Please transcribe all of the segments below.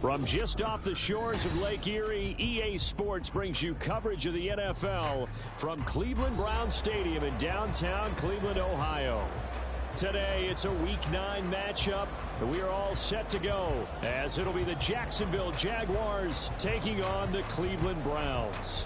From just off the shores of Lake Erie, EA Sports brings you coverage of the NFL from Cleveland Browns Stadium in downtown Cleveland, Ohio. Today, it's a Week 9 matchup, and we are all set to go, as it'll be the Jacksonville Jaguars taking on the Cleveland Browns.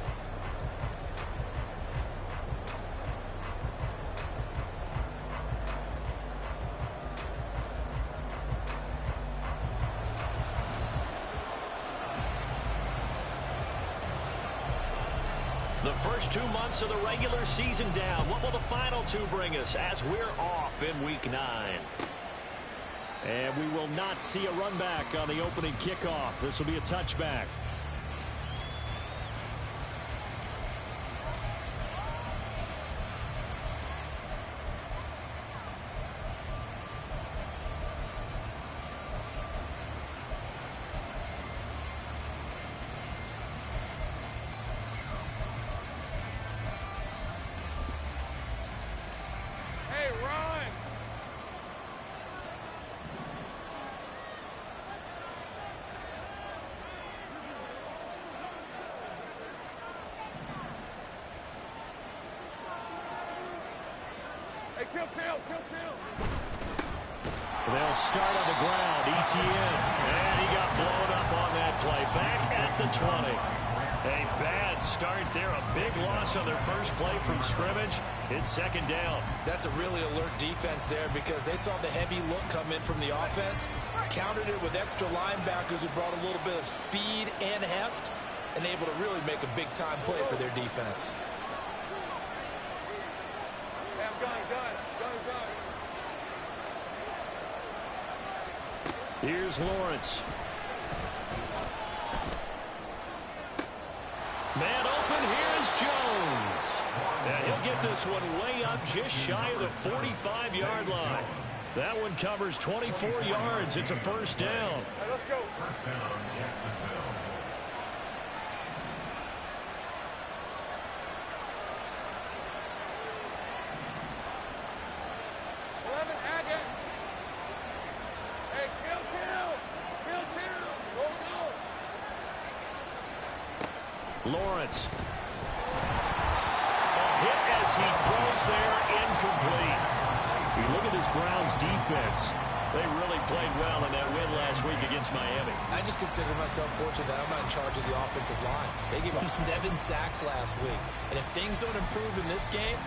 The first 2 months of the regular season down. What will the final 2 bring us as we're off in Week 9? And we will not see a run back on the opening kickoff. This will be a touchback. They'll start on the ground. ETN. And he got blown up on that play. Back at the 20. A bad start there. A big loss on their first play from scrimmage. It's second down. That's a really alert defense there because they saw the heavy look come in from the offense. Countered it with extra linebackers who brought a little bit of speed and heft and able to really make a big-time play for their defense. Here's Lawrence. Man open, here's Jones. And he'll get this one way up just shy of the 45-yard line. That one covers 24 yards. It's a first down. Right, let's go. First down, Jacksonville. Lawrence. A hit as he throws there, incomplete. You look at this Browns defense. They really played well in that win last week against Miami. I just consider myself fortunate that I'm not in charge of the offensive line. They gave up 7 sacks last week. And if things don't improve in this game,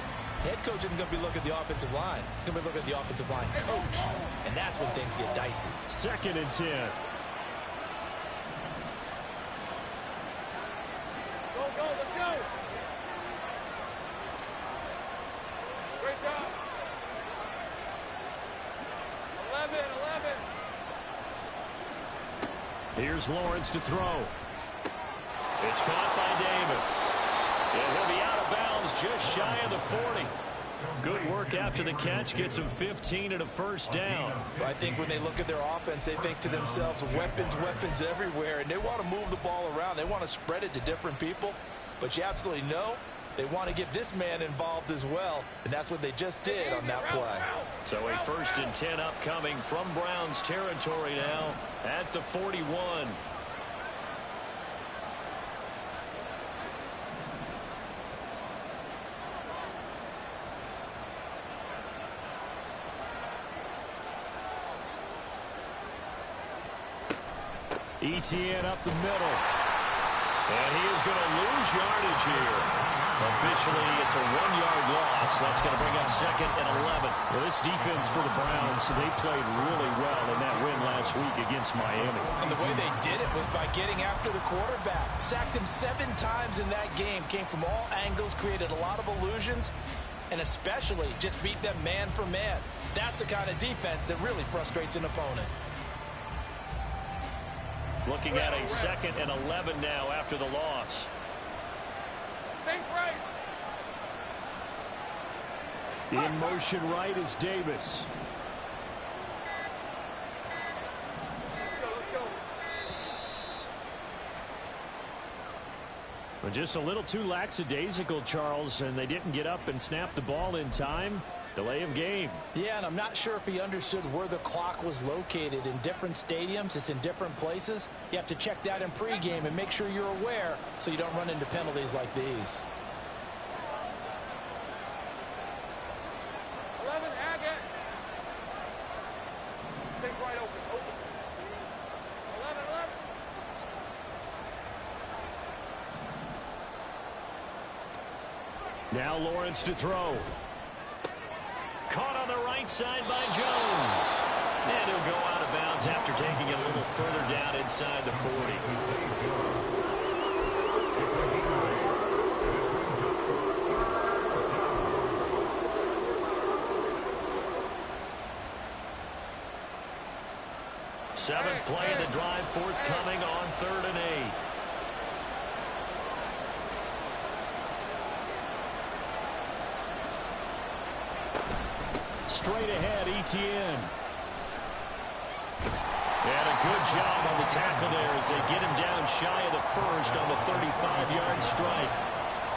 head coach isn't going to be looking at the offensive line. He's going to be looking at the offensive line coach. And that's when things get dicey. 2nd and 10. Here's Lawrence to throw. It's caught by Davis. And he'll be out of bounds just shy of the 40. Good work after the catch. Gets him 15 and a first down. I think when they look at their offense, they think to themselves, weapons everywhere. And they want to move the ball around. They want to spread it to different people. But you absolutely know they want to get this man involved as well. And that's what they just did on that play. So a 1st and 10 upcoming from Browns territory now at the 41. ETN up the middle. And he is going to lose yardage here. Officially, it's a 1-yard loss. That's going to bring up 2nd and 11. Well, this defense for the Browns, they played really well in that win last week against Miami. And the way they did it was by getting after the quarterback. Sacked him 7 times in that game. Came from all angles, created a lot of illusions, and especially just beat them man for man. That's the kind of defense that really frustrates an opponent. Looking at a 2nd and 11 now after the loss. In motion right is Davis. Let's go. But just a little too lackadaisical, Charles, and they didn't get up and snap the ball in time. Delay of game. Yeah, and I'm not sure if he understood where the clock was located. In different stadiums, it's in different places. You have to check that in pregame and make sure you're aware so you don't run into penalties like these. 11, Agate. Take right open. 11, 11. Now Lawrence to throw. Caught on the right side by Jones. And he'll go out of bounds after taking it a little further down inside the 40. Seventh play of the drive, forthcoming on 3rd and 8. Straight ahead, Etienne. And a good job on the tackle there as they get him down shy of the first on the 35-yard strike.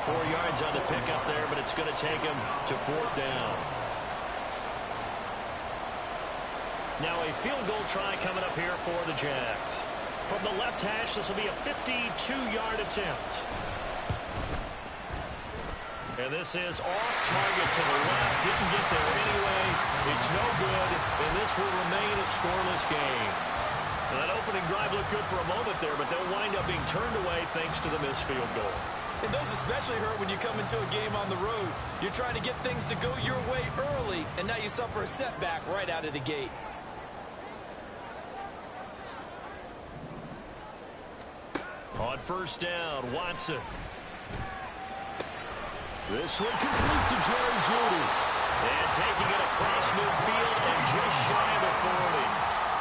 4 yards on the pickup there, but it's going to take him to 4th down. Now a field goal try coming up here for the Jags. From the left hash, this will be a 52-yard attempt. And this is off target to the left. Didn't get there anyway. It's no good, and this will remain a scoreless game. Now, that opening drive looked good for a moment there, but they'll wind up being turned away thanks to the missed field goal. And those especially hurt when you come into a game on the road. You're trying to get things to go your way early, and now you suffer a setback right out of the gate. On 1st down, Watson. This one complete to Jerry Jeudy. And taking it across midfield and just shy of the 40.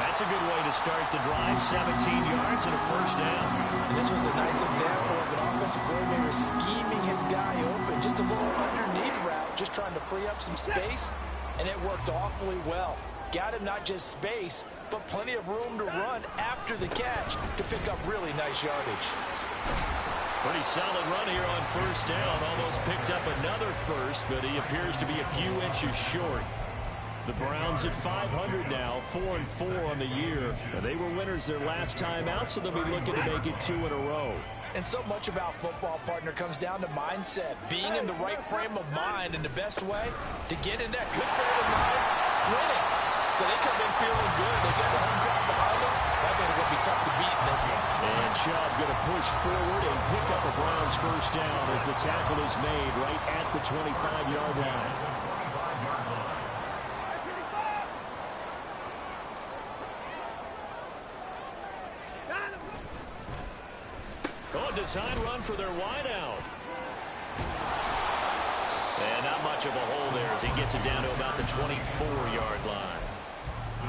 That's a good way to start the drive. 17 yards and a 1st down. And this was a nice example of an offensive coordinator scheming his guy open. Just a little underneath route, just trying to free up some space. And it worked awfully well. Got him not just space, but plenty of room to run after the catch to pick up really nice yardage. Pretty solid run here on 1st down. Almost picked up another first, but he appears to be a few inches short. The Browns at 500 now, 4-4 on the year. They were winners their last time out, so they'll be looking to make it 2 in a row. And so much about football, partner, comes down to mindset. Being in the right frame of mind, and the best way to get in that good frame of mind, winning. So they come in feeling good. They got the home crowd behind them. I think they're going to be tough to beat in this one. And Chubb going to push forward and pick up a Browns 1st down as the tackle is made right at the 25-yard line. Oh, design run for their wideout. And not much of a hole there as he gets it down to about the 24-yard line.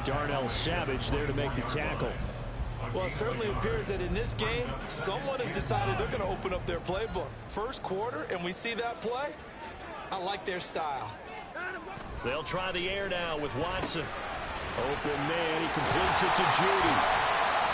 Darnell Savage there to make the tackle. Well, it certainly appears that in this game, someone has decided they're going to open up their playbook. First quarter, and we see that play. I like their style. They'll try the air now with Watson. Open man, he completes it to Jeudy.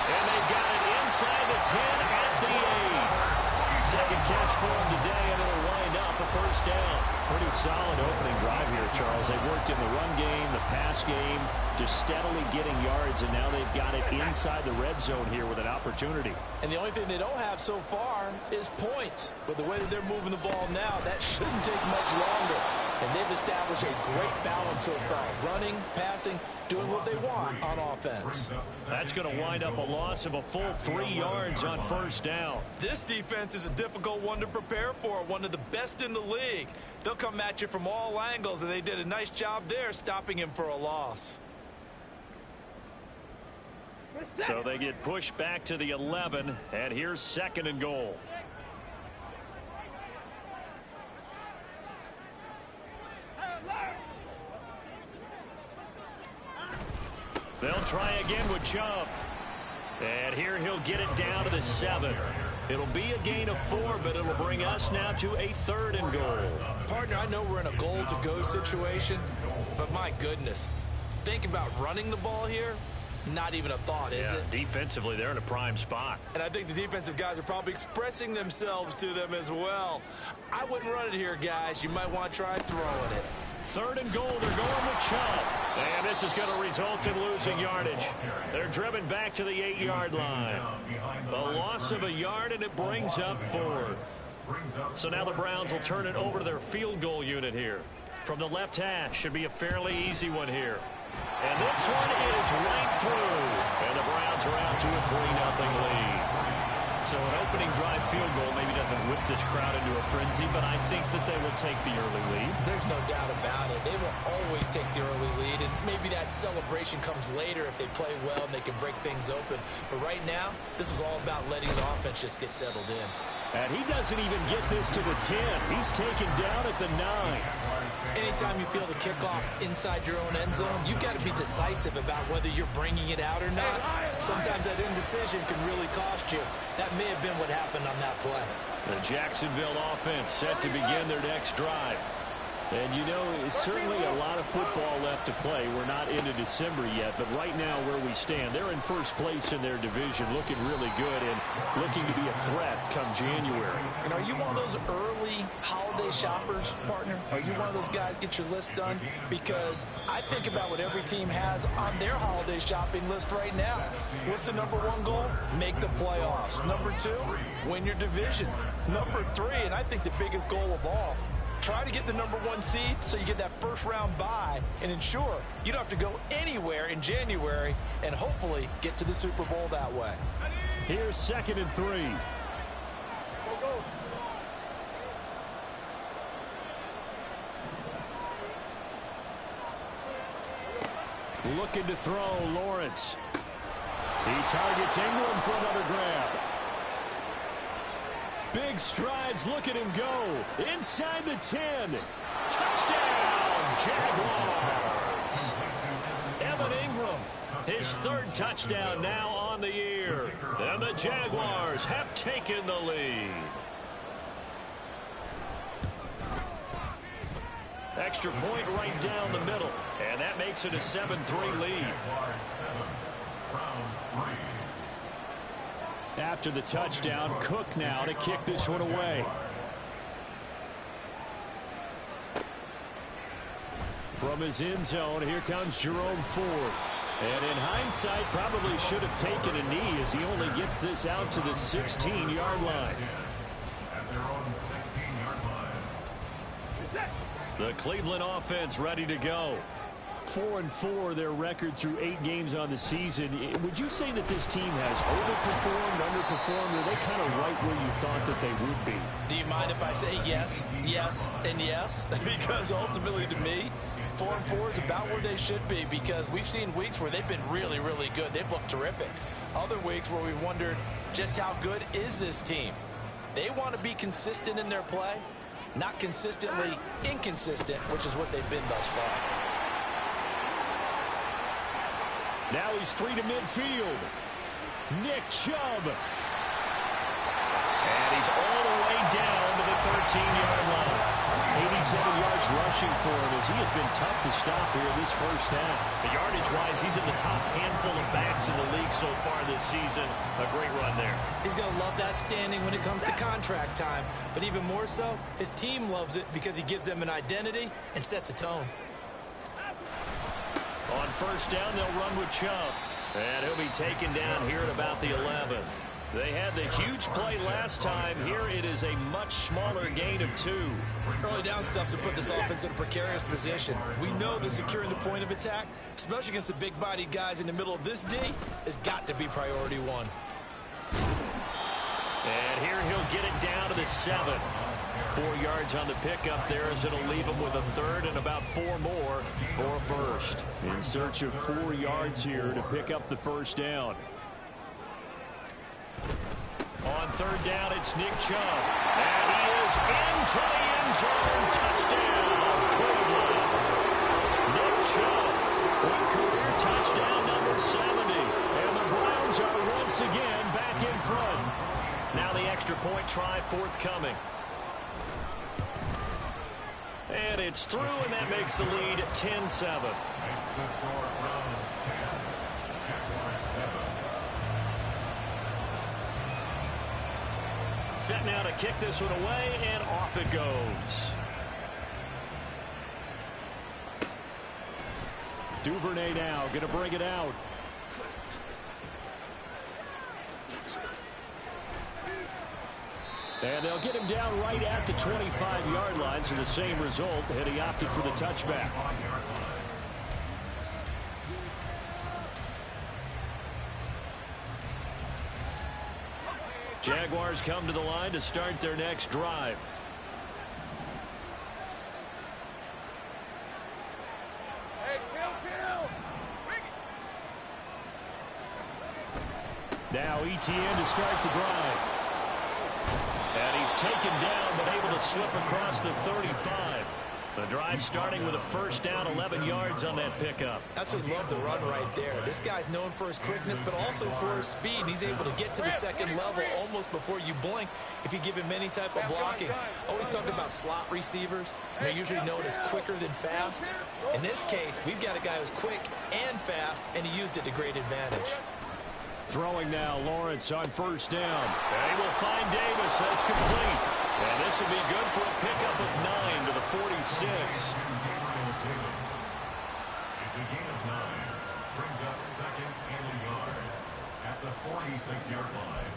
And they've got it inside the 10 at the 8. Second catch for him today, and it'll wind up a 1st down. Pretty solid opening drive here, Charles. They've worked in the run game, the pass game, just steadily getting yards, and now they've got it inside the red zone here with an opportunity. And the only thing they don't have so far is points. But the way that they're moving the ball now, that shouldn't take much longer. And they've established a great balance so far. Running, passing, doing what they want on offense. That's going to wind up a loss of a full 3 yards on 1st down. This defense is a difficult one to prepare for, one of the best in the league. They'll come at you from all angles, and they did a nice job there stopping him for a loss. So they get pushed back to the 11, and here's 2nd and goal. They'll try again with Chubb. And here he'll get it down to the 7. It'll be a gain of 4, but it'll bring us now to a 3rd and goal. Partner, I know we're in a goal-to-go situation, but my goodness, think about running the ball here. Not even a thought, is it? Defensively, they're in a prime spot. And I think the defensive guys are probably expressing themselves to them as well. I wouldn't run it here, guys. You might want to try throwing it. Third and goal. They're going with Chubb. And this is going to result in losing yardage. They're driven back to the 8-yard line. A loss of a yard, and it brings up fourth. So now the Browns will turn it over to their field goal unit here. From the left hash, should be a fairly easy one here. And this one is right through. And the Browns are out to a 3-0 lead. So an opening drive field goal maybe doesn't whip this crowd into a frenzy, but I think that they will take the early lead. There's no doubt about it. They will always take the early lead, and maybe that celebration comes later if they play well and they can break things open. But right now, this is all about letting the offense just get settled in. And he doesn't even get this to the 10. He's taken down at the 9. Anytime you feel the kickoff inside your own end zone, you've got to be decisive about whether you're bringing it out or not. Sometimes that indecision can really cost you. That may have been what happened on that play. The Jacksonville offense set to begin their next drive. And, you know, it's certainly a lot of football left to play. We're not into December yet, but right now where we stand, they're in first place in their division, looking really good and looking to be a threat come January. And are you one of those early holiday shoppers, partner? Are you one of those guys get your list done? Because I think about what every team has on their holiday shopping list right now. What's the number 1 goal? Make the playoffs. Number 2, win your division. Number 3, and I think the biggest goal of all, try to get the number 1 seed so you get that first-round bye and ensure you don't have to go anywhere in January and hopefully get to the Super Bowl that way. Here's 2nd and 3. Looking to throw, Lawrence. He targets Ingram for another grab. Big strides, look at him go. Inside the 10. Touchdown, Jaguars. Evan Ingram, his 3rd touchdown now on the year. And the Jaguars have taken the lead. Extra point right down the middle. And that makes it a 7-3 lead. After the touchdown, Cook now to kick this one away. From his end zone, here comes Jerome Ford. And in hindsight, probably should have taken a knee as he only gets this out to the 16-yard line. The Cleveland offense ready to go. 4-4 their record through 8 games on the season. Would you say that this team has overperformed, underperformed, or are they kind of right where you thought that they would be? Do you mind if I say yes, yes, and yes? Because ultimately to me, 4-4 is about where they should be, because we've seen weeks where they've been really, really good. They've looked terrific. Other weeks where we've wondered just how good is this team. They want to be consistent in their play, not consistently inconsistent, which is what they've been thus far. Now he's free to midfield. Nick Chubb. And he's all the way down to the 13-yard line. 87 yards rushing for him as he has been tough to stop here this first half. The yardage-wise, he's in the top handful of backs in the league so far this season. A great run there. He's going to love that standing when it comes to contract time. But even more so, his team loves it because he gives them an identity and sets a tone. On first down, they'll run with Chubb. And he'll be taken down here at about the 11. They had the huge play last time. Here it is a much smaller gain of 2. Early down stuff's to put this offense in a precarious position. We know that securing the point of attack, especially against the big-bodied guys in the middle of this D, has got to be priority 1. And here he'll get it down to the 7. 4 yards on the pickup there as it'll leave him with a 3rd and about 4 more for a first. In search of 4 yards here to pick up the first down. On third down, it's Nick Chubb. And he is into the end zone. Touchdown, Cleveland. Nick Chubb with career touchdown number 70. And the Browns are once again back in front. Now the extra point try forthcoming. And it's through, and that makes the lead 10-7. Set now to kick this one away, and off it goes. Duvernay now going to bring it out. And they'll get him down right at the 25-yard line, so the same result, and he opted for the touchback. Jaguars come to the line to start their next drive. Hey, kill! Now ETN to start the drive. And he's taken down, but able to slip across the 35. The drive starting with a first down, 11 yards on that pickup. Absolutely love the run right there. This guy's known for his quickness, but also for his speed. And he's able to get to the second level almost before you blink if you give him any type of blocking. Always talk about slot receivers. They're usually known as quicker than fast. In this case, we've got a guy who's quick and fast, and he used it to great advantage. Throwing now, Lawrence on first down. They will find Davis. That's complete. And this will be good for a pickup of 9 to the 46. It's a gain of 9. Brings up second and a yard at the 46-yard line.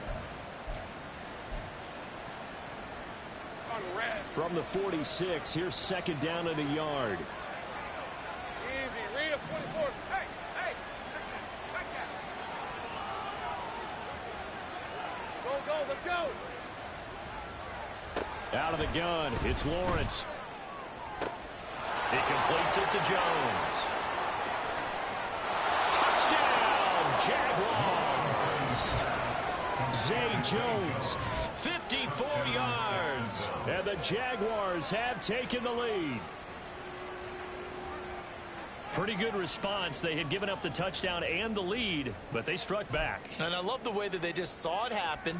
From the 46, here's second down and a yard. Easy, read a 24. Hey! Back that. Go, let's go! Out of the gun, it's Lawrence. He completes it to Jones. Touchdown, Jaguars! Zay Jones, 54 yards. And the Jaguars have taken the lead. Pretty good response. They had given up the touchdown and the lead, but they struck back. And I love the way that they just saw it happen,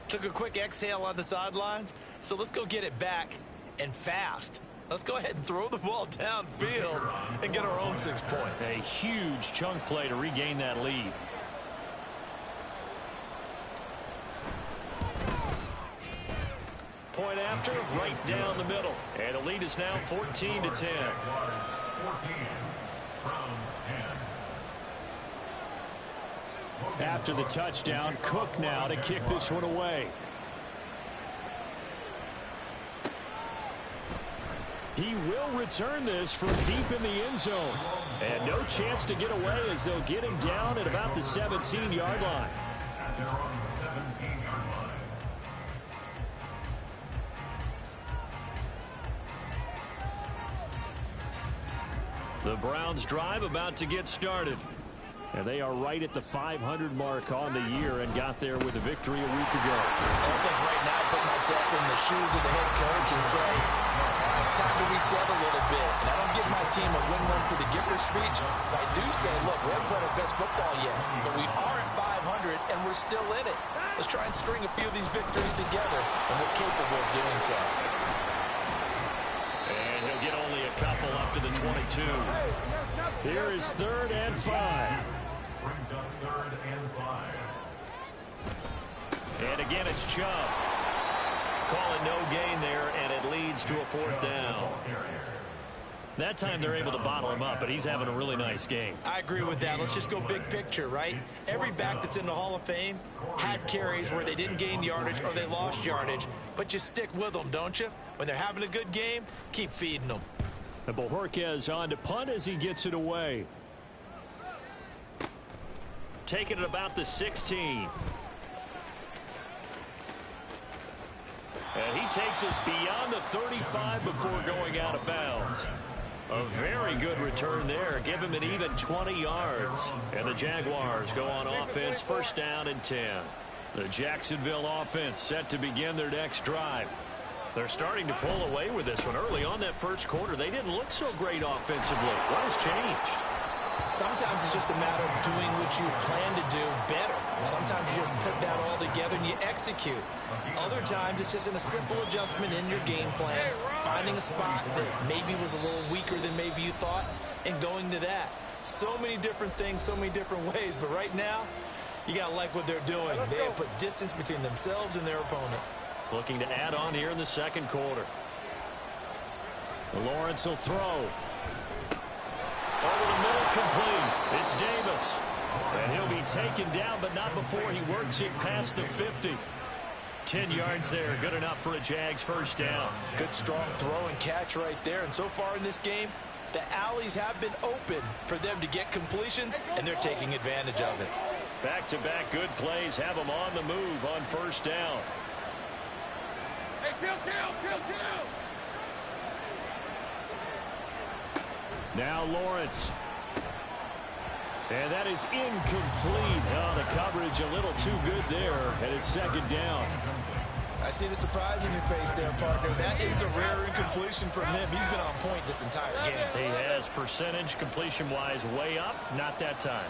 took a quick exhale on the sidelines. So let's go get it back and fast. Let's go ahead and throw the ball downfield and get our own 6 points. A huge chunk play to regain that lead. Point after, right down the middle. And the lead is now 14 to 10. 14. Browns 10. After the touchdown, Cook now to kick this one away. He will return this from deep in the end zone. And no chance to get away as they'll get him down at about the 17-yard line. At their own 17-yard line. The Browns drive about to get started. And they are right at the 500 mark on the year and got there with a victory a week ago. I think right now I put myself in the shoes of the head coach and say, time to reset a little bit. And I don't give my team a win one for the giver speech. I do say, look, we haven't played our best football yet, but we are at 500 and we're still in it. Let's try and string a few of these victories together, and we're capable of doing so. And he'll get only a couple up to the 22. Here is 3rd and 5. Brings up 3rd and 5. And again, it's Chubb. Call it no gain there, and it leads to a 4th down. That time they're able to bottle him up, but he's having a really nice game. I agree with that. Let's just go big picture, right? Every back that's in the Hall of Fame had carries where they didn't gain yardage or they lost yardage, but you stick with them, don't you? When they're having a good game, keep feeding them. And Bojorquez on to punt as he gets it away. Taking it about the 16. And he takes us beyond the 35 before going out of bounds. A very good return there. Give him an even 20 yards. And the Jaguars go on offense, 1st down and 10. The Jacksonville offense set to begin their next drive. They're starting to pull away with this one. Early on that first quarter, they didn't look so great offensively. What has changed? Sometimes it's just a matter of doing what you plan to do better. Sometimes you just put that all together and you execute. Other times it's just in a simple adjustment in your game plan, finding a spot that maybe was a little weaker than maybe you thought, and going to that. So many different things, so many different ways, but right now, you got to like what they're doing. They have put distance between themselves and their opponent. Looking to add on here in the second quarter. Lawrence will throw. Over the middle, complete. It's Davis. And he'll be taken down, but not before he works it past the 50. 10 yards there, good enough for a Jags first down. Good strong throw and catch right there. And so far in this game, the alleys have been open for them to get completions, and they're taking advantage of it. Back-to-back good plays have them on the move on first down. Hey, kill. Now Lawrence. And that is incomplete. Oh, the coverage a little too good there, and it's second down. I see the surprise in your face there, partner. That is a rare incompletion from him. He's been on point this entire game. He has percentage completion-wise way up. Not that time.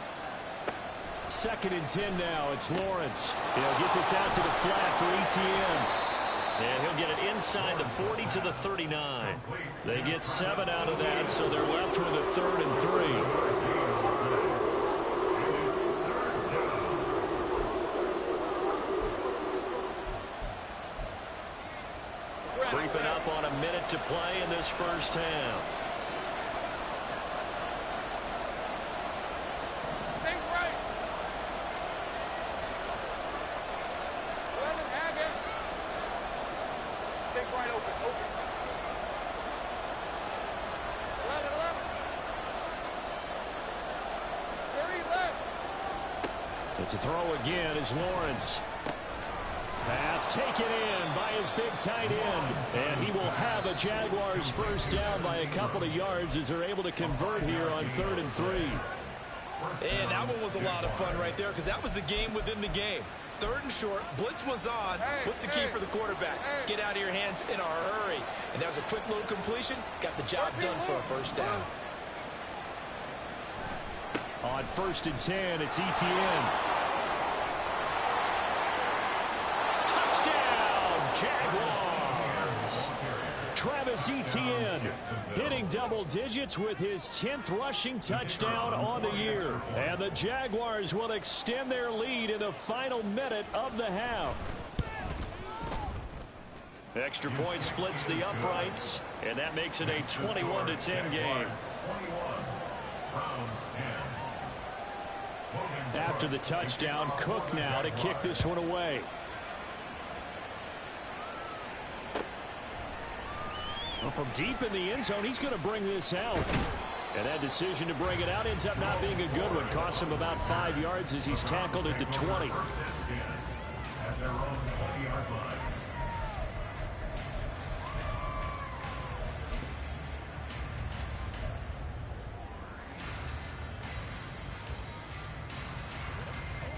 2nd and 10 now. It's Lawrence. He'll get this out to the flat for ETN. And he'll get it inside the 40 to the 39. They get 7 out of that, so they're left with a 3rd and 3. Creeping up on a minute to play in this first half. Think right. 11, have it. Think right, open. 11. 30 left. But to throw again is Lawrence. Pass taken in by his big tight end. And he will have a Jaguars first down by a couple of yards as they're able to convert here on 3rd and 3. And that one was a lot of fun right there because that was the game within the game. 3rd and short, blitz was on. What's the key for the quarterback? Get out of your hands in a hurry. And that was a quick little completion. Got the job done for a first down. On 1st and 10, it's ETN. Jaguars. Travis Etienne hitting double digits with his 10th rushing touchdown on the year. And the Jaguars will extend their lead in the final minute of the half. Extra point splits the uprights, and that makes it a 21-10 game. After the touchdown, Cook now to kick this one away. Well, from deep in the end zone, he's going to bring this out. And that decision to bring it out ends up not being a good one. Costs him about 5 yards as he's tackled at the 20.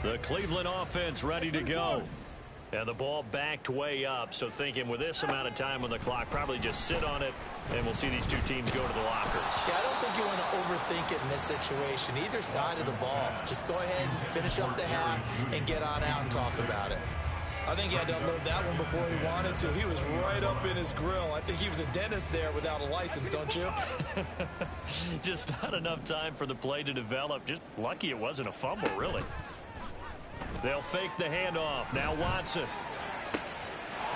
The Cleveland offense ready to go. And the ball backed way up, so thinking with this amount of time on the clock, probably just sit on it, and we'll see these two teams go to the lockers. Yeah, I don't think you want to overthink it in this situation. Either side of the ball. Just go ahead and finish up the half and get on out and talk about it. I think he had to unload that one before he wanted to. He was right up in his grill. I think he was a dentist there without a license, don't you? Just not enough time for the play to develop. Just lucky it wasn't a fumble, really. They'll fake the handoff. Now Watson.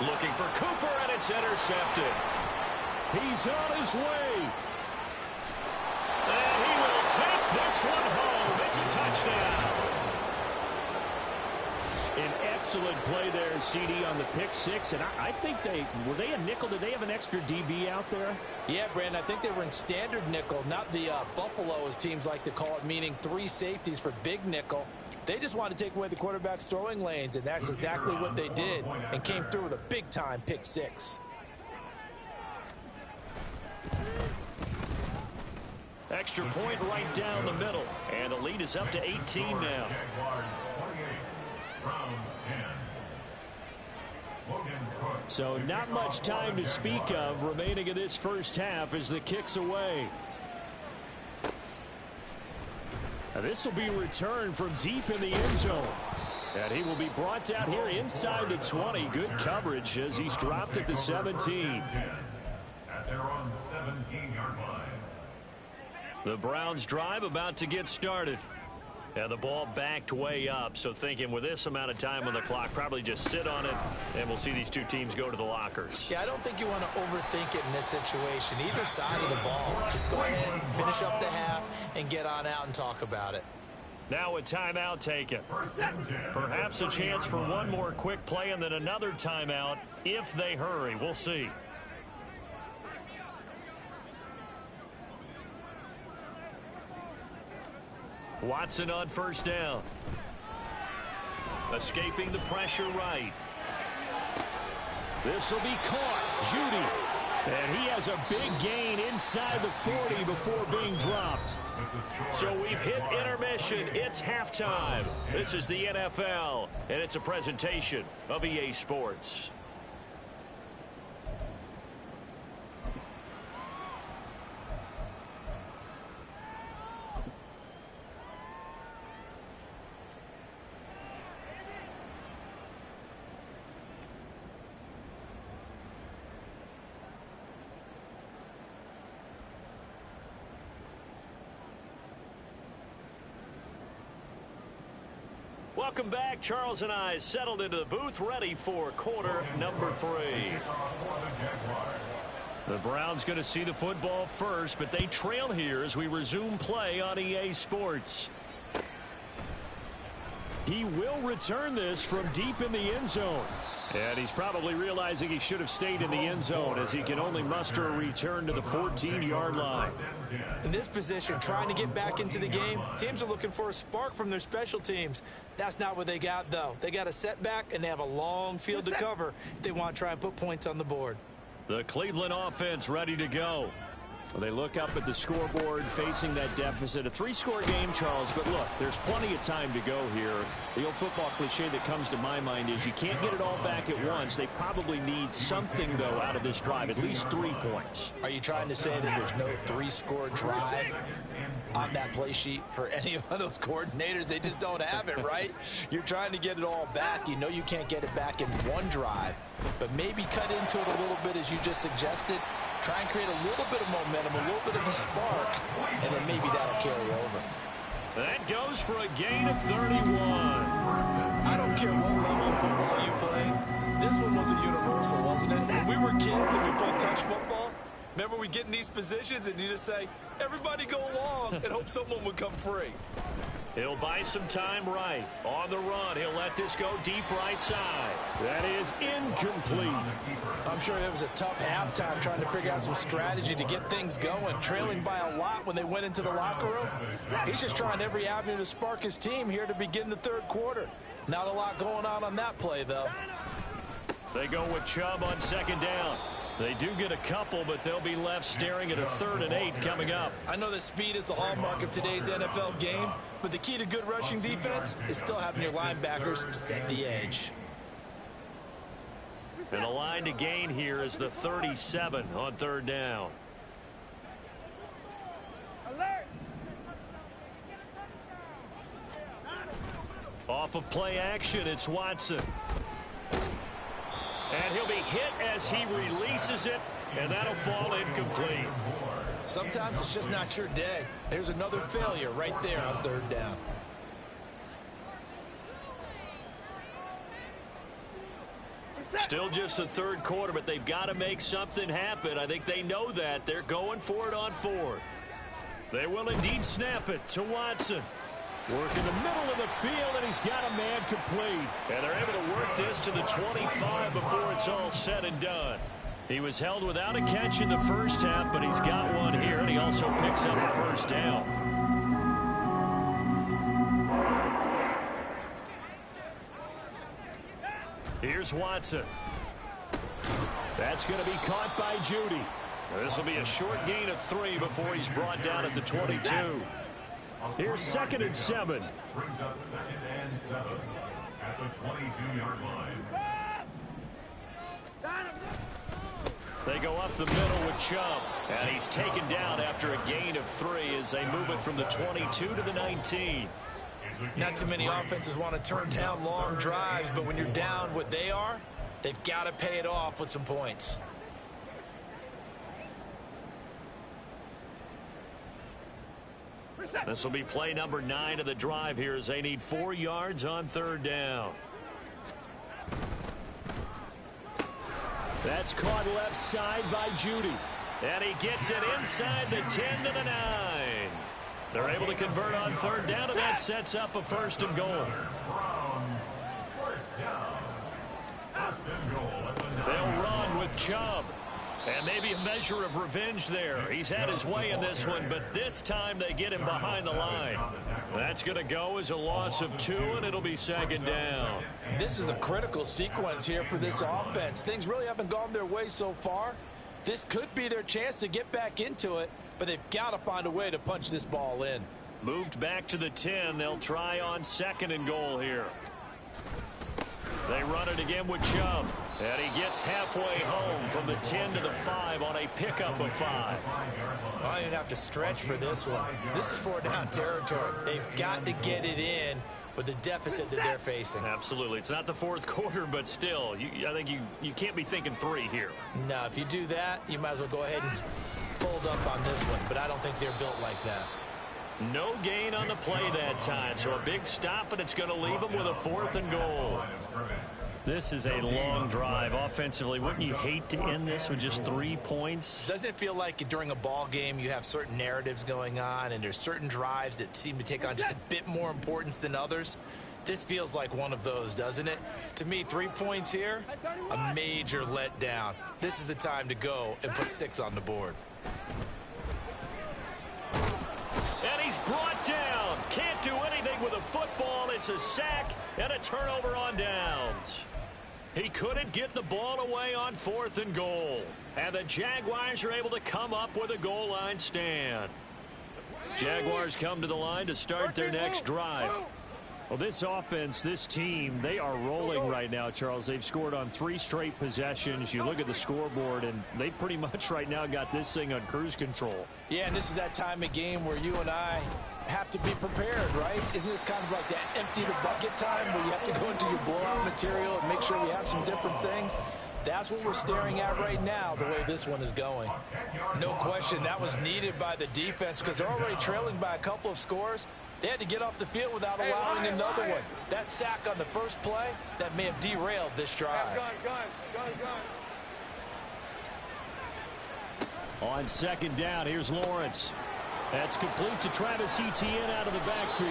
Looking for Cooper, and it's intercepted. He's on his way. And he will take this one home. It's a touchdown. An excellent play there, CD, on the pick six. And I think were they a nickel? Did they have an extra DB out there? Yeah, Brandon, I think they were in standard nickel, not the Buffalo, as teams like to call it, meaning 3 safeties for big nickel. They just wanted to take away the quarterback's throwing lanes, and that's exactly what they did, and came through with a big-time pick six. Extra point right down the middle, and the lead is up to 18 now. So not much time to speak of remaining in this first half as the kick's away. Now this will be returned from deep in the end zone. And he will be brought down here inside the 20. Good coverage as he's dropped at the 17. At their own 17-yard line. The Browns drive about to get started. And the ball backed way up, so thinking with this amount of time on the clock, probably just sit on it, and we'll see these two teams go to the lockers. Yeah, I don't think you want to overthink it in this situation. Either side of the ball, just go ahead, finish up the half, and get on out and talk about it. Now a timeout taken. Perhaps a chance for one more quick play and then another timeout if they hurry. We'll see. Watson on first down. Escaping the pressure right. This will be caught. Judy. And he has a big gain inside the 40 before being dropped. So we've hit intermission. It's halftime. This is the NFL, and it's a presentation of EA Sports. Welcome back. Charles and I settled into the booth, ready for quarter number 3. The Browns going to see the football first, but they trail here as we resume play on EA Sports. He will return this from deep in the end zone. And he's probably realizing he should have stayed in the end zone as he can only muster a return to the 14-yard line. In this position, trying to get back into the game, teams are looking for a spark from their special teams. That's not what they got, though. They got a setback, and they have a long field to cover if they want to try and put points on the board. The Cleveland offense ready to go. Well, they look up at the scoreboard facing that deficit. A 3-score game, Charles, but look, there's plenty of time to go here. The old football cliche that comes to my mind is you can't get it all back at once. They probably need something, though, out of this drive, at least 3 points. Are you trying to say that there's no 3-score drive on that play sheet for any of those coordinators? They just don't have it, right? You're trying to get it all back. You know you can't get it back in one drive, but maybe cut into it a little bit as you just suggested. Try and create a little bit of momentum, a little bit of a spark, and then maybe that'll carry over. That goes for a gain of 31. I don't care what level of football you play. This one was a universal, wasn't it? When we were kids and we played touch football, remember we get in these positions and you just say, everybody go along, and hope someone would come free. He'll buy some time right. On the run, he'll let this go deep right side. That is incomplete. I'm sure it was a tough halftime trying to figure out some strategy to get things going, trailing by a lot when they went into the locker room. He's just trying every avenue to spark his team here to begin the third quarter. Not a lot going on that play, though. They go with Chubb on second down. They do get a couple, but they'll be left staring at a 3rd and 8 coming up. I know that speed is the hallmark of today's NFL game, but the key to good rushing defense is still having your linebackers set the edge. And the line to gain here is the 37 on 3rd down. Alert! Off of play action, it's Watson. And he'll be hit as he releases it, and that'll fall incomplete. Sometimes it's just not your day. There's another failure right there on 3rd down. Still just the 3rd quarter, but they've got to make something happen. I think they know that. They're going for it on 4th. They will indeed snap it to Watson. Work in the middle of the field, and he's got a man complete. And they're able to work this to the 25 before it's all said and done. He was held without a catch in the first half, but he's got one here, and he also picks up a 1st down. Here's Watson. That's going to be caught by Judy. This will be a short gain of 3 before he's brought down at the 22. Here's 2nd and 7. Brings up 2nd and 7 at the 22-yard line. They go up the middle with Chubb, and he's taken down after a gain of 3 as they move it from the 22 to the 19. Not too many offenses want to turn down long drives, but when you're down what they are, they've got to pay it off with some points. This will be play number 9 of the drive here as they need 4 yards on third down. That's caught left side by Judy. And he gets it inside the 10 to the 9. They're able to convert on third down, and that sets up a first and goal. They'll run with Chubb. And maybe a measure of revenge there. He's had his way in this one, but this time they get him behind the line. That's going to go as a loss of 2, and it'll be second down. This is a critical sequence here for this offense. Things really haven't gone their way so far. This could be their chance to get back into it, but they've got to find a way to punch this ball in. Moved back to the 10. They'll try on second and goal here. They run it again with Chubb. And he gets halfway home from the 10 to the 5 on a pickup of 5. Well, you're going to have to stretch for this one. This is 4-down territory. They've got to get it in with the deficit that they're facing. Absolutely. It's not the fourth quarter, but still, I think you can't be thinking 3 here. No, if you do that, you might as well go ahead and fold up on this one. But I don't think they're built like that. No gain on the play that time, so a big stop, and it's going to leave them with a 4th and goal. This is a long drive offensively. Wouldn't you hate to end this with just 3 points? Doesn't it feel like during a ball game you have certain narratives going on and there's certain drives that seem to take on just a bit more importance than others? This feels like one of those, doesn't it? To me, 3 points here, a major letdown. This is the time to go and put 6 on the board. And he's brought down. Can't do anything with a football. It's a sack and a turnover on downs. He couldn't get the ball away on 4th and goal. And the Jaguars are able to come up with a goal line stand. Jaguars come to the line to start their next drive. Well, this offense, this team, they are rolling right now, Charles. They've scored on 3 straight possessions. You look at the scoreboard, and they pretty much right now got this thing on cruise control. Yeah, and this is that time of game where you and I have to be prepared, right? Isn't this kind of like that empty the bucket time where you have to go into your blowout material and make sure we have some different things? That's what we're staring at right now, the way this one is going. No question, that was needed by the defense because they're already trailing by a couple of scores. They had to get off the field without allowing another one. That sack on the first play, that may have derailed this drive. On second down, here's Lawrence. That's complete to Travis Etienne out of the backfield.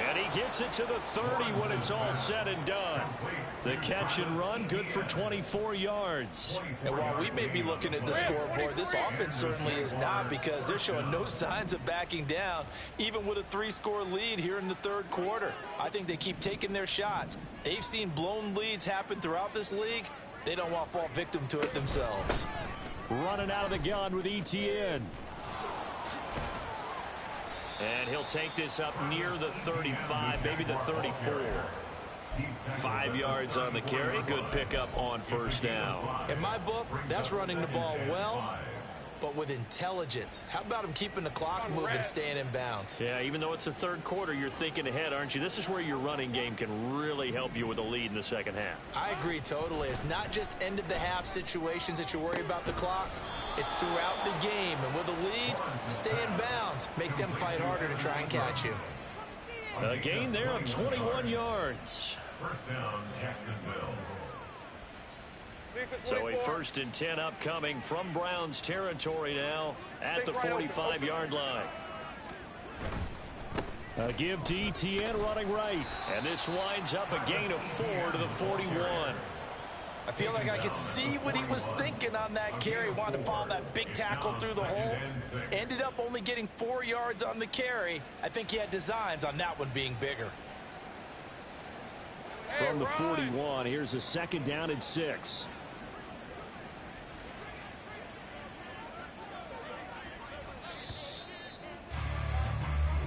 And he gets it to the 30 when it's all said and done. The catch and run, good for 24 yards. And while we may be looking at the scoreboard, this offense certainly is not, because they're showing no signs of backing down, even with a 3-score lead here in the third quarter. I think they keep taking their shots. They've seen blown leads happen throughout this league. They don't want to fall victim to it themselves. Running out of the gun with Etienne. And he'll take this up near the 35, maybe the 34. 5 yards on the carry. Good pickup on first down. In my book, that's running the ball well, but with intelligence. How about him keeping the clock moving, staying in bounds? Yeah, even though it's the third quarter, you're thinking ahead, aren't you? This is where your running game can really help you with a lead in the second half. I agree totally. It's not just end of the half situations that you worry about the clock. It's throughout the game. And with a lead, stay in bounds. Make them fight harder to try and catch you. A gain there of 21 yards. First down, Jacksonville. So a 1st and 10 upcoming from Browns territory now at the 45-yard line. A give to Etienne running right. And this winds up a gain of 4 to the 41. I feel like I could see what he was thinking on that carry. Wanted to follow that big tackle through the hole. Ended up only getting 4 yards on the carry. I think he had designs on that one being bigger. From the 41, here's a second down and 6.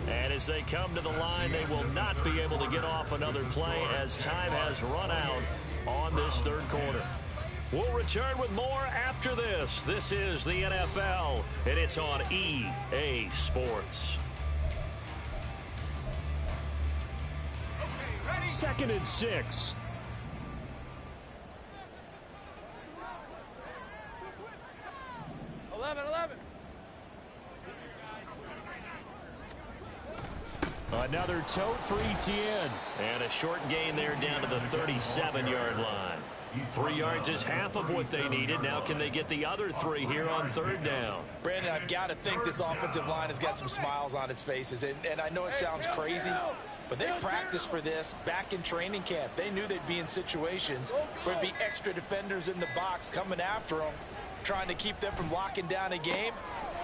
And as they come to the line, they will not be able to get off another play as time has run out on this third quarter. We'll return with more after this. This is the NFL, and it's on EA Sports. 2nd and 6. Another tote for Etienne. And a short gain there down to the 37-yard line. 3 yards is half of what they needed. Now can they get the other 3 here on 3rd down? Brandon, I've got to think this offensive line has got some smiles on its faces. And I know it sounds crazy, but they practiced for this back in training camp. They knew they'd be in situations where there'd be extra defenders in the box coming after them, trying to keep them from locking down a game.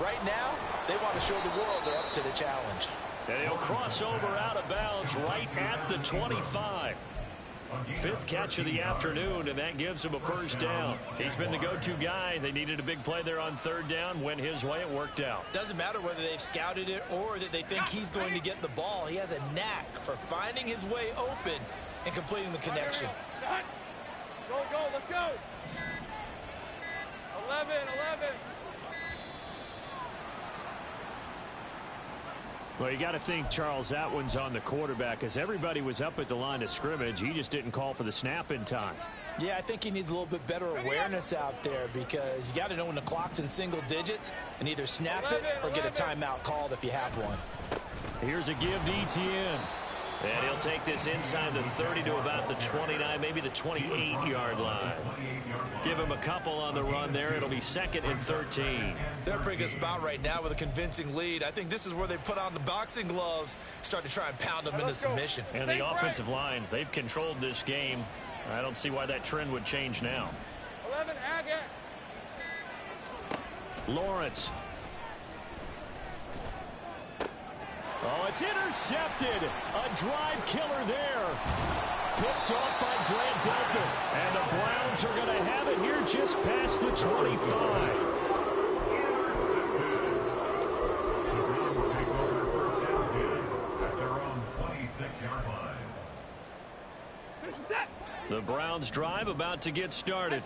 Right now, they want to show the world they're up to the challenge. And he'll cross over out of bounds right at the 25. 5th catch of the afternoon, and that gives him a 1st down. He's been the go-to guy. They needed a big play there on 3rd down. Went his way. It worked out. Doesn't matter whether they've scouted it or that they think he's going to get the ball. He has a knack for finding his way open and completing the connection. Go, let's go. 11. Well, you got to think, Charles, that one's on the quarterback, as everybody was up at the line of scrimmage. He just didn't call for the snap in time. Yeah, I think he needs a little bit better awareness out there, because you got to know when the clock's in single digits and either snap it or get a timeout called if you have one. Here's a give to Etienne. And he'll take this inside the 30 to about the 29, maybe the 28-yard line. Give him a couple on the run there. It'll be 2nd and 13. They're in a pretty good spot right now with a convincing lead. I think this is where they put on the boxing gloves, start to try and pound them into submission. And the offensive line, they've controlled this game. I don't see why that trend would change now. 11, Agate. Lawrence. Oh, it's intercepted. A drive killer there. Picked off by Grant Delpit. And the Browns are going to have it here just past the 25. The Browns drive about to get started.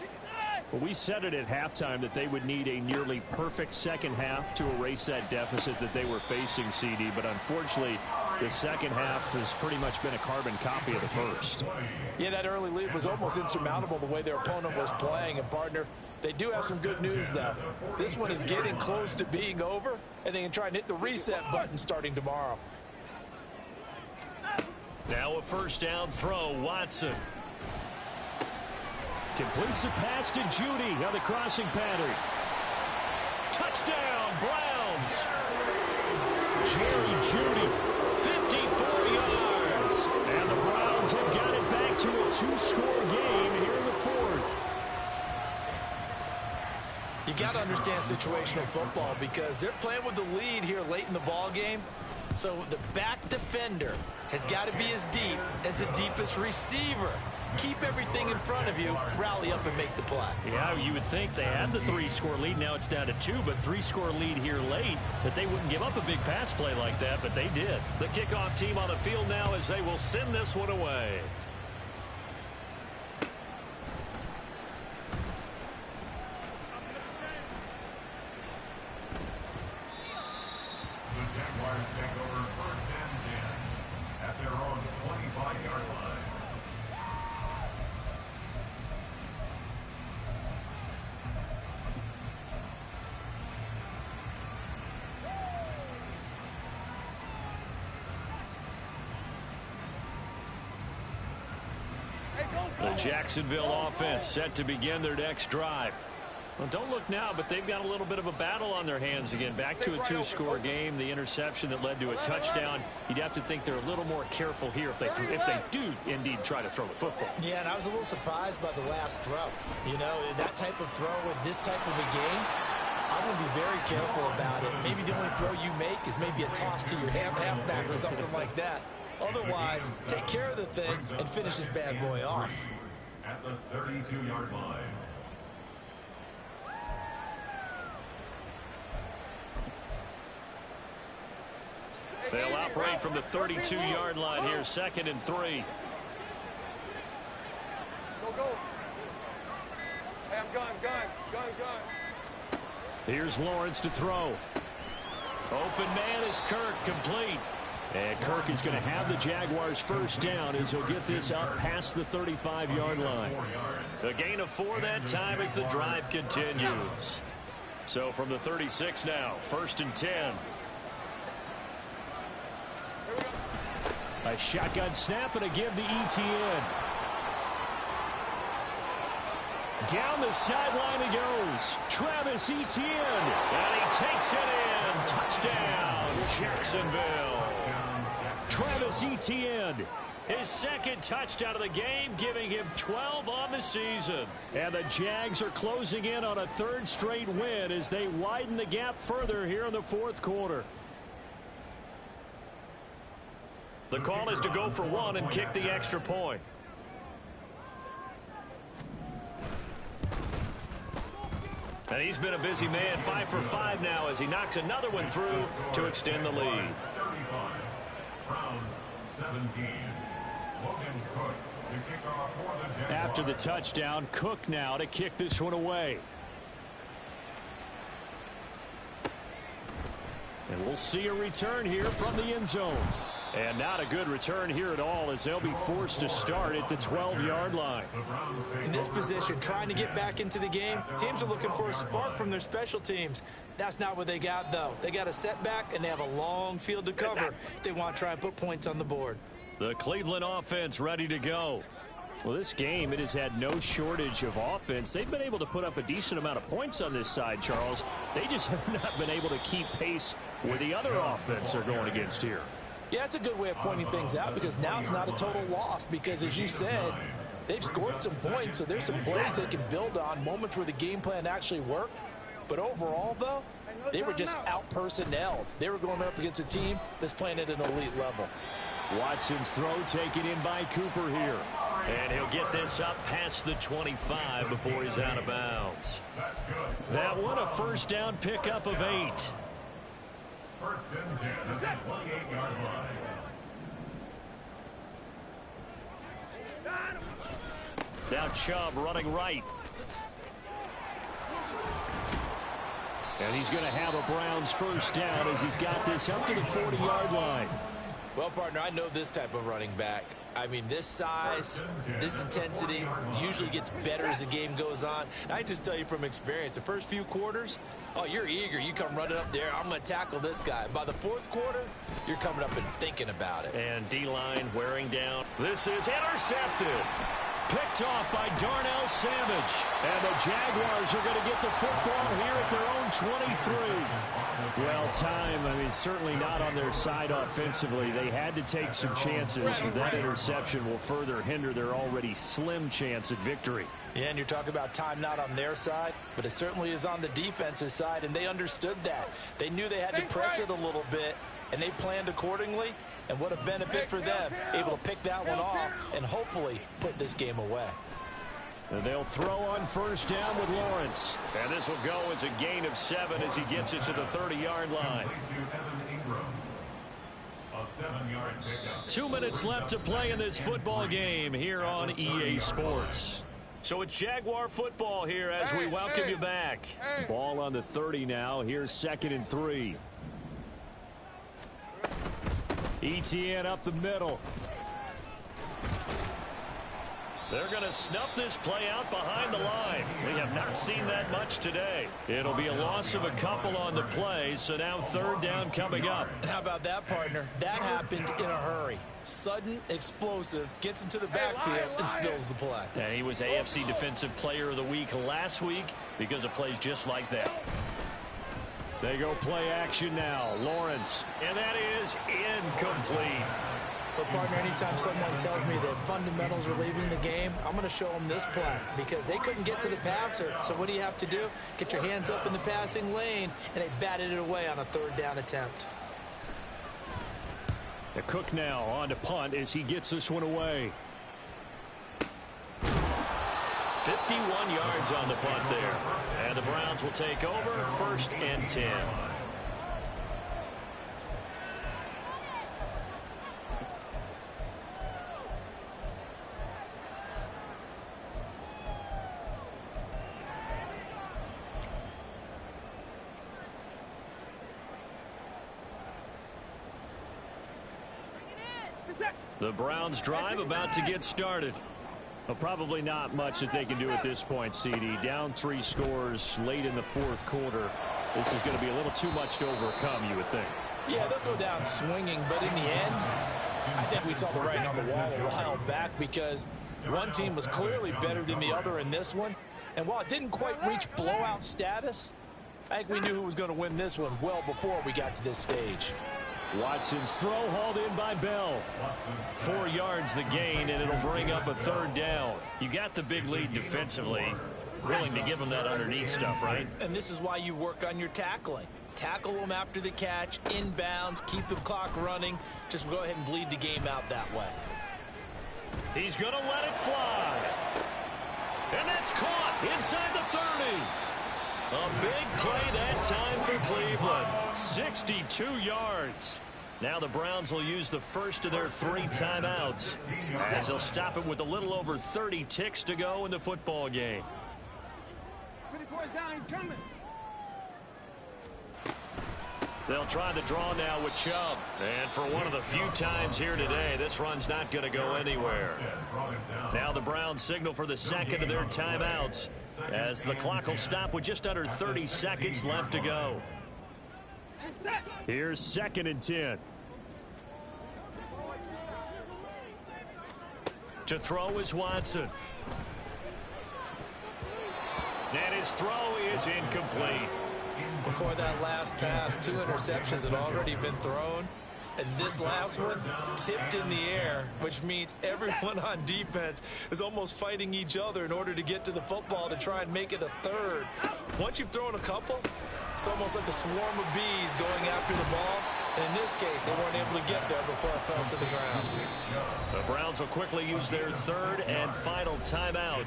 Well, we said it at halftime that they would need a nearly perfect second half to erase that deficit that they were facing, CD. But unfortunately, the second half has pretty much been a carbon copy of the first. Yeah, that early lead was almost insurmountable the way their opponent was playing. And, partner, they do have some good news, though. This one is getting close to being over, and they can try and hit the reset button starting tomorrow. Now a 1st down throw, Watson. Completes the pass to Judy on the crossing pattern. Touchdown, Browns. Jerry Judy, 54 yards. And the Browns have got it back to a 2-score game here in the 4th. You got to understand situational football, because they're playing with the lead here late in the ball game. So the back defender has got to be as deep as the deepest receiver. Keep everything in front of you, rally up and make the play. Yeah, you would think they had the 3-score lead. Now it's down to 2, but 3-score lead here late, that they wouldn't give up a big pass play like that, but they did. The kickoff team on the field now as they will send this one away. The Jaguars take over 1st and 10 at their own 25-yard line. The Jacksonville offense set to begin their next drive. Well, don't look now, but they've got a little bit of a battle on their hands again. Back to a 2-score game. The interception that led to a touchdown. You'd have to think they're a little more careful here if they do indeed try to throw the football. Yeah, and I was a little surprised by the last throw. You know, that type of throw with this type of a game, I'm going to be very careful about it. Maybe the only throw you make is maybe a toss to your halfback or something like that. Otherwise, take care of the thing and finish this bad boy off. At the 32-yard line. They'll operate from the 32-yard line here, 2nd and 3. Go. Hey, I'm gun. Here's Lawrence to throw. Open man is Kirk, complete. And Kirk is going to have the Jaguars' 1st down as he'll get this up past the 35-yard line. A gain of 4 that time as the drive continues. So from the 36 now, 1st and 10. A shotgun snap and a give to Etienne. Down the sideline he goes. Travis Etienne. And he takes it in. Touchdown, Jacksonville. Travis Etienne. His second touchdown of the game, giving him 12 on the season. And the Jags are closing in on a third straight win as they widen the gap further here in the fourth quarter. The call is to go for one and kick the extra point. And he's been a busy man, 5 for 5 now as he knocks another one through to extend the lead. 35. Browns 17. Logan Cook to kick off for the Jaguars. After the touchdown, Cook now to kick this one away. And we'll see a return here from the end zone. And not a good return here at all as they'll be forced to start at the 12-yard line. In this position, trying to get back into the game, teams are looking for a spark from their special teams. That's not what they got, though. They got a setback, and they have a long field to cover if they want to try and put points on the board. The Cleveland offense ready to go. Well, this game, it has had no shortage of offense. They've been able to put up a decent amount of points on this side, Charles. They just have not been able to keep pace with the other offense they're going against here. Yeah, it's a good way of pointing things out because now it's not a total loss because, as you said, they've scored some points, so there's some plays they can build on, moments where the game plan actually worked. But overall, though, they were just out-personnelled. They were going up against a team that's playing at an elite level. Watson's throw taken in by Cooper here. And he'll get this up past the 25 before he's out of bounds. That one, a first down pickup of 8. First and 10 at the 28-yard line. Now Chubb running right. And he's going to have a Browns first down as he's got this up to the 40-yard line. Well, partner, I know this type of running back. I mean, this size, this intensity usually gets better as the game goes on. And I just tell you from experience, the first few quarters, oh, you're eager. You come running up there, I'm going to tackle this guy. By the fourth quarter, you're coming up and thinking about it. And D-line wearing down. This is intercepted. Picked off by Darnell Savage. And the Jaguars are going to get the football here at their own 23. Well, time, I mean, certainly not on their side offensively. They had to take some chances. That interception will further hinder their already slim chance at victory. Yeah, and you're talking about time not on their side, but it certainly is on the defense's side, and they understood that. They knew they had to press it a little bit, and they planned accordingly. And what a benefit for them, able to pick that one off and hopefully put this game away. And they'll throw on first down with Lawrence. And this will go as a gain of 7 as he gets it to the 30-yard line. A 7-yard pickup. 2 minutes left to play in this football game here on EA Sports. So it's Jaguar football here as we welcome you back. Ball on the 30 now. Here's 2nd and 3. Etienne up the middle. They're going to snuff this play out behind the line. We have not seen that much today. It'll be a loss of a couple on the play, so now 3rd down coming up. How about that, partner? That happened in a hurry. Sudden, explosive, gets into the backfield and spills the play. And he was AFC Defensive Player of the Week last week because of plays just like that. They go play action now. Lawrence. And that is incomplete. But, partner, anytime someone tells me that fundamentals are leaving the game, I'm going to show them this play because they couldn't get to the passer. So what do you have to do? Get your hands up in the passing lane, and they batted it away on a 3rd down attempt. The Cook now on to punt as he gets this one away. 51 yards on the punt there. And the Browns will take over 1st and 10. The Browns drive about to get started. Well, probably not much that they can do at this point, CD. Down 3 scores late in the 4th quarter. This is going to be a little too much to overcome, you would think. Yeah, they'll go down swinging, but in the end, I think we saw the writing on the wall a while back because one team was clearly better than the other in this one. And while it didn't quite reach blowout status, I think we knew who was going to win this one well before we got to this stage. Watson's throw hauled in by Bell. 4 yards the gain, and it'll bring up a 3rd down. You got the big lead defensively. Willing to give them that underneath stuff, right? And this is why you work on your tackling. Tackle them after the catch, inbounds, keep the clock running. Just go ahead and bleed the game out that way. He's going to let it fly. And that's caught inside the 30. A big play that time for Cleveland. 62 yards. Now the Browns will use the first of their 3 timeouts as they'll stop it with a little over 30 ticks to go in the football game. They'll try the draw now with Chubb. And for one of the few times here today, this run's not going to go anywhere. Now the Browns signal for the second of their timeouts as the clock will stop with just under 30 seconds left to go. Here's 2nd and 10. To throw is Watson. And his throw is incomplete. Before that last pass, 2 interceptions had already been thrown. And this last one tipped in the air, which means everyone on defense is almost fighting each other in order to get to the football to try and make it a 3rd. Once you've thrown a couple, it's almost like a swarm of bees going after the ball. And in this case, they weren't able to get there before it fell to the ground. The Browns will quickly use their 3rd and final timeout.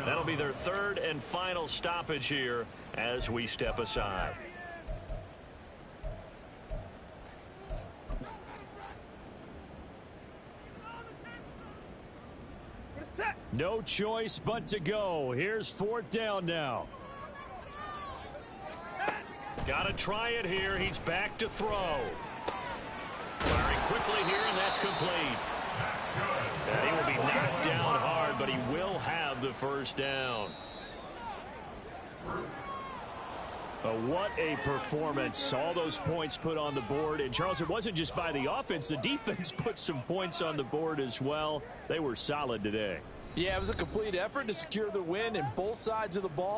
That'll be their 3rd and final stoppage here as we step aside. No choice but to go. Here's 4th down now. Got to try it here. He's back to throw. Firing quickly here, and that's complete. And he will be knocked down hard, but he will have the 1st down. What a performance. All those points put on the board. And, Charles, it wasn't just by the offense. The defense put some points on the board as well. They were solid today. Yeah, it was a complete effort to secure the win in both sides of the ball.